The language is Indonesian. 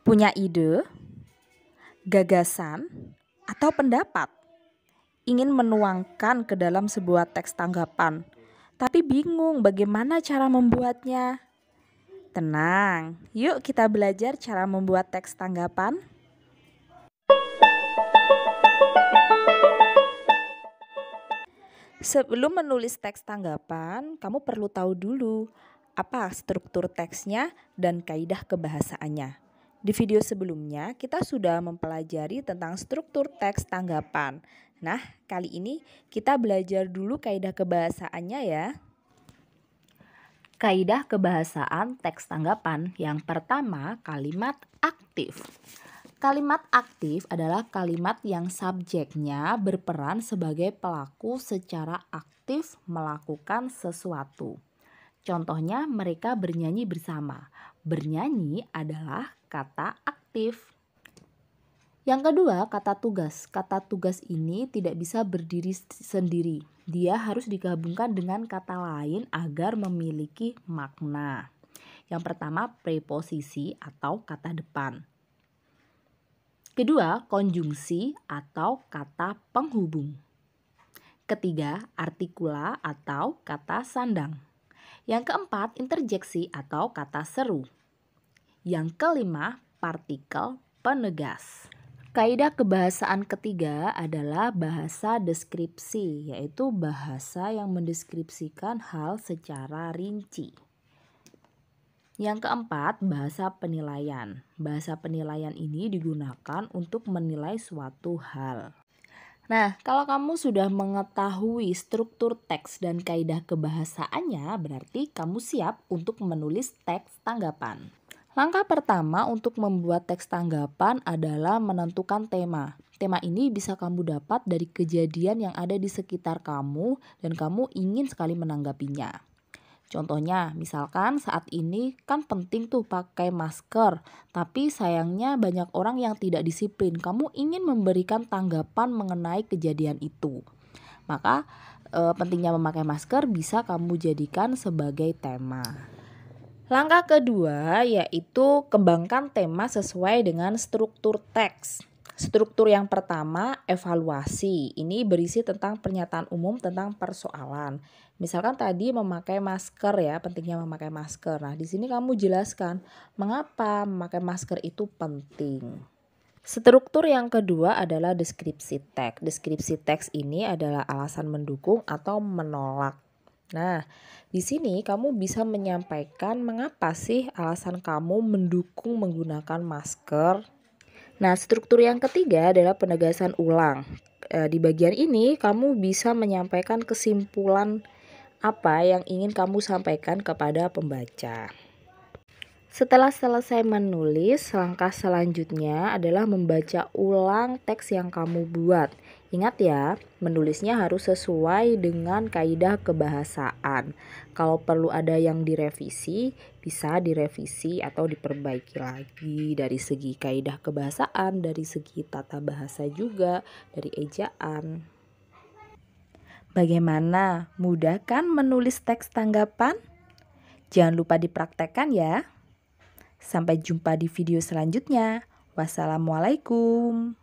Punya ide, gagasan, atau pendapat? Ingin menuangkan ke dalam sebuah teks tanggapan, tapi bingung bagaimana cara membuatnya? Tenang, yuk kita belajar cara membuat teks tanggapan. Sebelum menulis teks tanggapan, kamu perlu tahu dulu apa struktur teksnya dan kaidah kebahasaannya. Di video sebelumnya, kita sudah mempelajari tentang struktur teks tanggapan. Nah, kali ini kita belajar dulu kaidah kebahasaannya ya. Kaidah kebahasaan teks tanggapan yang pertama, kalimat aktif. Kalimat aktif adalah kalimat yang subjeknya berperan sebagai pelaku secara aktif melakukan sesuatu. Contohnya mereka bernyanyi bersama. Bernyanyi adalah kata aktif. Yang kedua, kata tugas. Kata tugas ini tidak bisa berdiri sendiri. Dia harus digabungkan dengan kata lain agar memiliki makna. Yang pertama, preposisi atau kata depan. Kedua, konjungsi atau kata penghubung. Ketiga, artikula atau kata sandang. Yang keempat, interjeksi atau kata seru. Yang kelima, partikel penegas. Kaidah kebahasaan ketiga adalah bahasa deskripsi, yaitu bahasa yang mendeskripsikan hal secara rinci. Yang keempat, bahasa penilaian. Bahasa penilaian ini digunakan untuk menilai suatu hal. Nah, kalau kamu sudah mengetahui struktur teks dan kaidah kebahasaannya, berarti kamu siap untuk menulis teks tanggapan. Langkah pertama untuk membuat teks tanggapan adalah menentukan tema. Tema ini bisa kamu dapat dari kejadian yang ada di sekitar kamu dan kamu ingin sekali menanggapinya. Contohnya, misalkan saat ini kan penting tuh pakai masker, tapi sayangnya banyak orang yang tidak disiplin. Kamu ingin memberikan tanggapan mengenai kejadian itu. Maka pentingnya memakai masker bisa kamu jadikan sebagai tema. Langkah kedua yaitu kembangkan tema sesuai dengan struktur teks. Struktur yang pertama, evaluasi. Ini berisi tentang pernyataan umum tentang persoalan. Misalkan tadi memakai masker ya, pentingnya memakai masker. Nah, di sini kamu jelaskan mengapa memakai masker itu penting. Struktur yang kedua adalah deskripsi teks. Deskripsi teks ini adalah alasan mendukung atau menolak. Nah, di sini kamu bisa menyampaikan mengapa sih alasan kamu mendukung menggunakan masker. Nah, struktur yang ketiga adalah penegasan ulang. Di bagian ini kamu bisa menyampaikan kesimpulan apa yang ingin kamu sampaikan kepada pembaca. Setelah selesai menulis, langkah selanjutnya adalah membaca ulang teks yang kamu buat. Ingat ya, menulisnya harus sesuai dengan kaidah kebahasaan. Kalau perlu ada yang direvisi, bisa direvisi atau diperbaiki lagi dari segi kaidah kebahasaan, dari segi tata bahasa juga, dari ejaan. Bagaimana? Mudah kan menulis teks tanggapan? Jangan lupa dipraktekkan ya. Sampai jumpa di video selanjutnya. Wassalamualaikum.